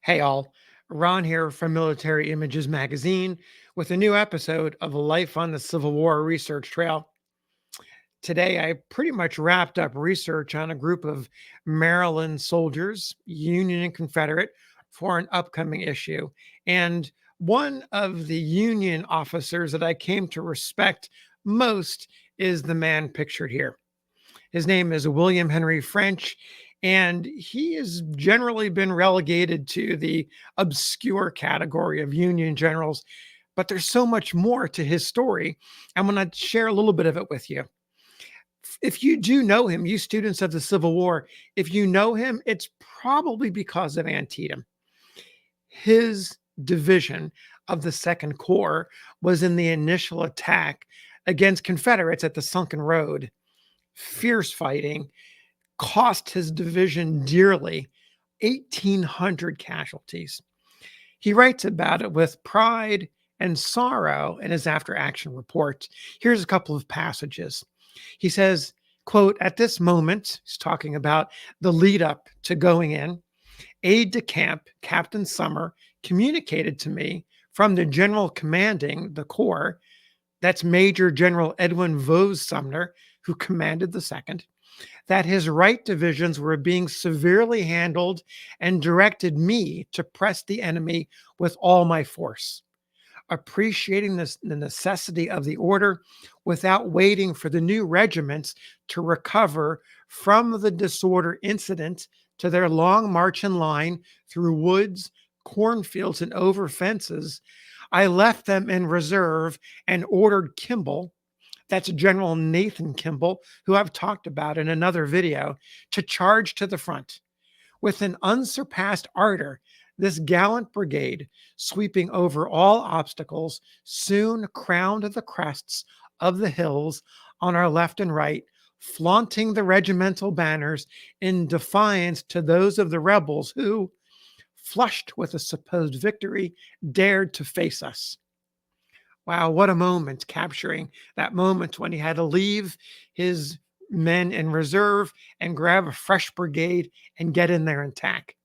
Hey all, Ron here from Military Images Magazine with a new episode of Life on the Civil War Research Trail. Today, I pretty much wrapped up research on a group of Maryland soldiers, Union and Confederate, for an upcoming issue. And one of the Union officers that I came to respect most is the man pictured here. His name is William Henry French, and he has generally been relegated to the obscure category of Union generals. But there's so much more to his story. I'm going to share a little bit of it with you. If you do know him, you students of the Civil War, if you know him, it's probably because of Antietam. His division of the Second Corps was in the initial attack against Confederates at the Sunken Road. Fierce fighting cost his division dearly, 1,800 casualties. He writes about it with pride and sorrow in his after action report. Here's a couple of passages. He says, quote, "At this moment," he's talking about the lead up to going in, "aide de camp Captain Summer communicated to me from the general commanding the corps," that's Major General Edwin Vose Sumner, who commanded the second, "that his right divisions were being severely handled and directed me to press the enemy with all my force. Appreciating the necessity of the order, without waiting for the new regiments to recover from the disorder incident to their long march in line through woods, cornfields, and over fences, I left them in reserve and ordered Kimball," that's General Nathan Kimball, who I've talked about in another video, "to charge to the front. With an unsurpassed ardor, this gallant brigade, sweeping over all obstacles, soon crowned the crests of the hills on our left and right, flaunting the regimental banners in defiance to those of the rebels who, flushed with a supposed victory, dared to face us." Wow, what a moment, capturing that moment when he had to leave his men in reserve and grab a fresh brigade and get in there and attack.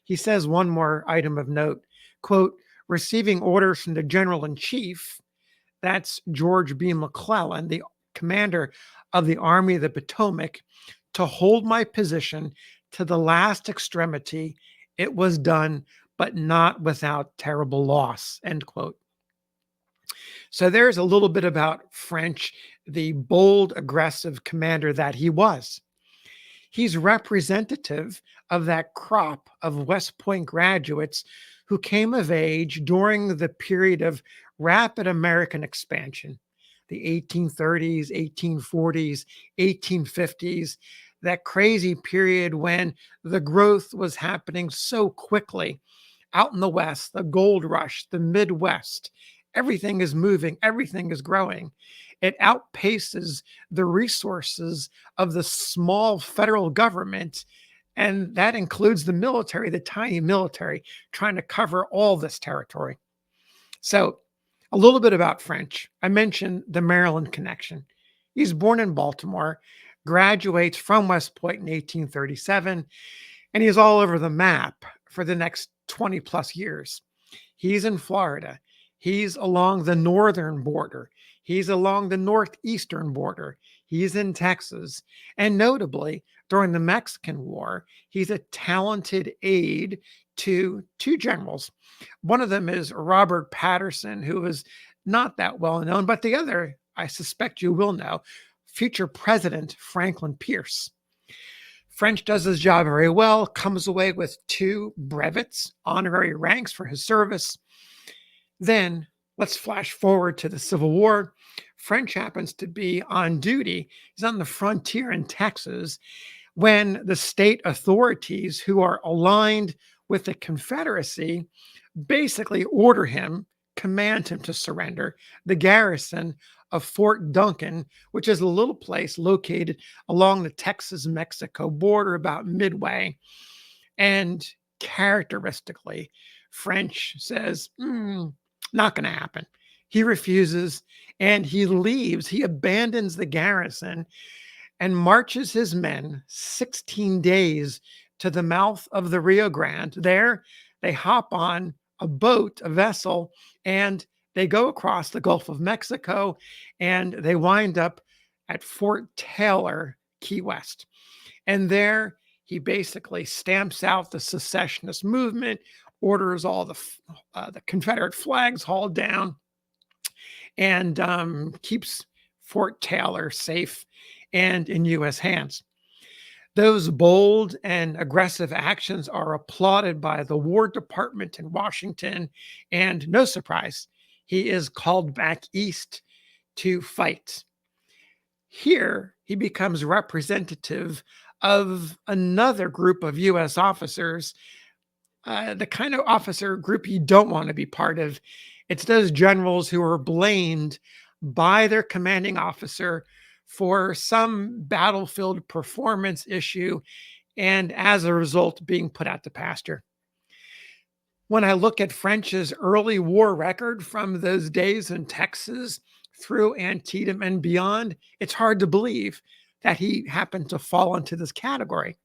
He says one more item of note, quote, "Receiving orders from the general in chief," that's George B. McClellan, the commander of the Army of the Potomac, "to hold my position to the last extremity. It was done, but not without terrible loss," end quote. So there's a little bit about French, the bold, aggressive commander that he was. He's representative of that crop of West Point graduates who came of age during the period of rapid American expansion, the 1830s, 1840s, 1850s, that crazy period when the growth was happening so quickly out in the West, the gold rush, the Midwest. Everything is moving, everything is growing. It outpaces the resources of the small federal government, and that includes the military, the tiny military, trying to cover all this territory. So, a little bit about French. I mentioned the Maryland connection. He's born in Baltimore, graduates from West Point in 1837, and he's all over the map for the next 20 plus years. He's in Florida. He's along the northern border. He's along the northeastern border. He's in Texas. And notably, during the Mexican War, he's a talented aide to two generals. One of them is Robert Patterson, who is not that well known, but the other, I suspect you will know, future President Franklin Pierce. French does his job very well, comes away with 2 brevets, honorary ranks for his service. Then let's flash forward to the Civil War. French happens to be on duty. He's on the frontier in Texas when the state authorities, who are aligned with the Confederacy, basically order him, command him to surrender the garrison of Fort Duncan, which is a little place located along the Texas-Mexico border about midway. And characteristically, French says, not going to happen. He refuses and he leaves. He abandons the garrison and marches his men 16 days to the mouth of the Rio Grande. There, They hop on a boat, a vessel, and they go across the Gulf of Mexico and they wind up at Fort Taylor, Key West. And there he basically stamps out the secessionist movement, orders all the Confederate flags hauled down, and keeps Fort Taylor safe and in U.S. hands. Those bold and aggressive actions are applauded by the War Department in Washington, and no surprise, he is called back east to fight. Here, he becomes representative of another group of U.S. officers, the kind of officer group you don't want to be part of. It's those generals who are blamed by their commanding officer for some battlefield performance issue, and as a result, being put out to pasture. When I look at French's early war record from those days in Texas through Antietam and beyond, it's hard to believe that he happened to fall into this category.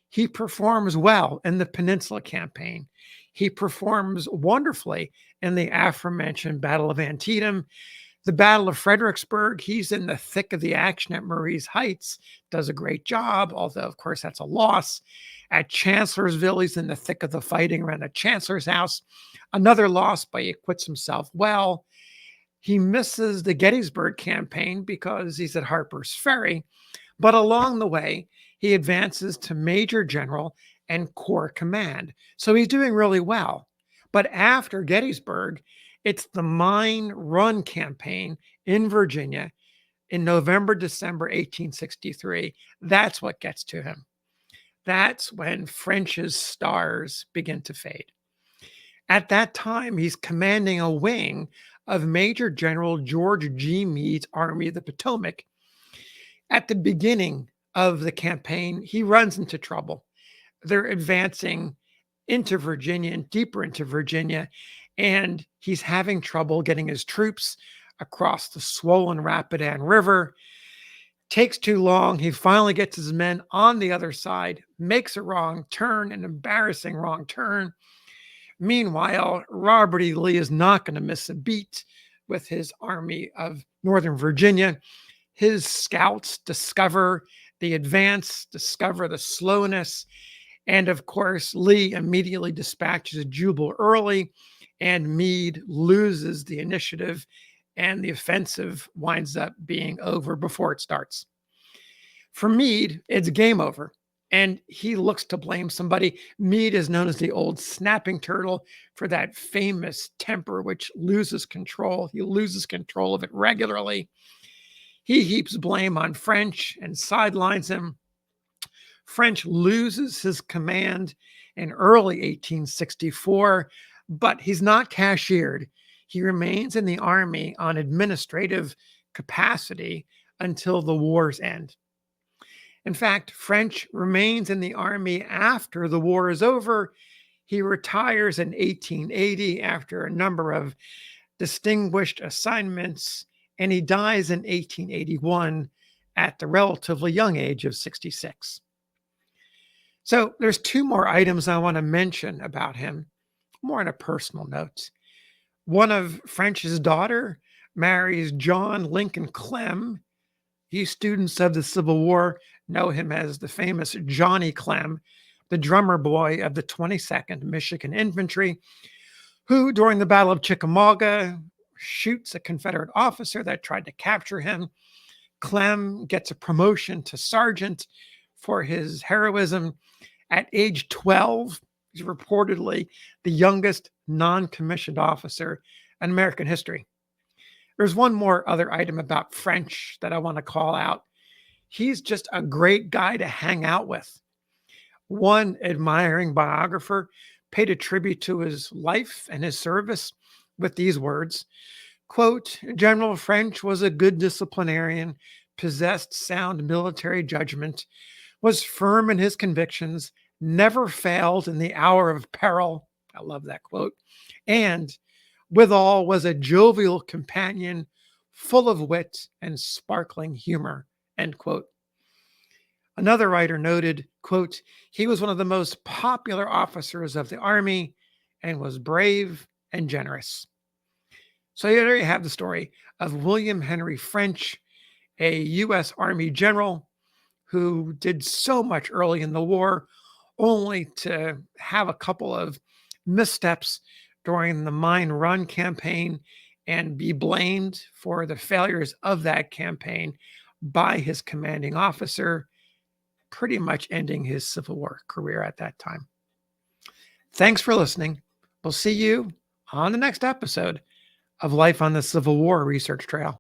He performs well in the Peninsula Campaign. He performs wonderfully in the aforementioned Battle of Antietam. The Battle of Fredericksburg, he's in the thick of the action at Marye's Heights, does a great job, although, of course, that's a loss. At Chancellorsville, he's in the thick of the fighting around the Chancellor's house. Another loss, but he acquits himself well. He misses the Gettysburg campaign because he's at Harper's Ferry, but along the way, he advances to Major General and Corps Command. So he's doing really well. But after Gettysburg, it's the Mine Run campaign in Virginia in November, December 1863. That's what gets to him. That's when French's stars begin to fade. At that time, he's commanding a wing of Major General George G. Meade's Army of the Potomac. At the beginning of the campaign, he runs into trouble. They're advancing into Virginia and deeper into Virginia, and he's having trouble getting his troops across the swollen Rapidan River. Takes too long. He finally gets his men on the other side, makes a wrong turn, an embarrassing wrong turn. Meanwhile, Robert E. Lee is not going to miss a beat with his army of Northern Virginia. His scouts discover the advance, discover the slowness, and of course, Lee immediately dispatches Jubal Early, and Meade loses the initiative, and the offensive winds up being over before it starts. For Meade, it's game over, and he looks to blame somebody. Meade is known as the old snapping turtle for that famous temper which loses control. He loses control of it regularly. He heaps blame on French and sidelines him. French loses his command in early 1864, but he's not cashiered. He remains in the army on administrative capacity until the war's end. In fact, French remains in the army after the war is over. He retires in 1880 after a number of distinguished assignments, and he dies in 1881 at the relatively young age of 66. So there's two more items I want to mention about him, more on a personal note. One of French's daughter marries John Lincoln Clem. You students of the Civil War know him as the famous Johnny Clem, the drummer boy of the 22nd Michigan Infantry, who during the Battle of Chickamauga shoots a Confederate officer that tried to capture him. Clem gets a promotion to sergeant for his heroism. At age 12, he's reportedly the youngest non-commissioned officer in American history. There's one more other item about French that I want to call out. He's just a great guy to hang out with. One admiring biographer paid a tribute to his life and his service with these words, quote, General French was a good disciplinarian, possessed sound military judgment, was firm in his convictions, never failed in the hour of peril. I love that quote. And withal was a jovial companion, full of wit and sparkling humor, end quote. Another writer noted, quote, he was one of the most popular officers of the Army and was brave and generous. So there you have the story of William Henry French, a U.S. Army general who did so much early in the war, only to have a couple of missteps during the Mine Run campaign and be blamed for the failures of that campaign by his commanding officer, pretty much ending his Civil War career at that time. Thanks for listening. We'll see you on the next episode of Life on the Civil War Research Trail.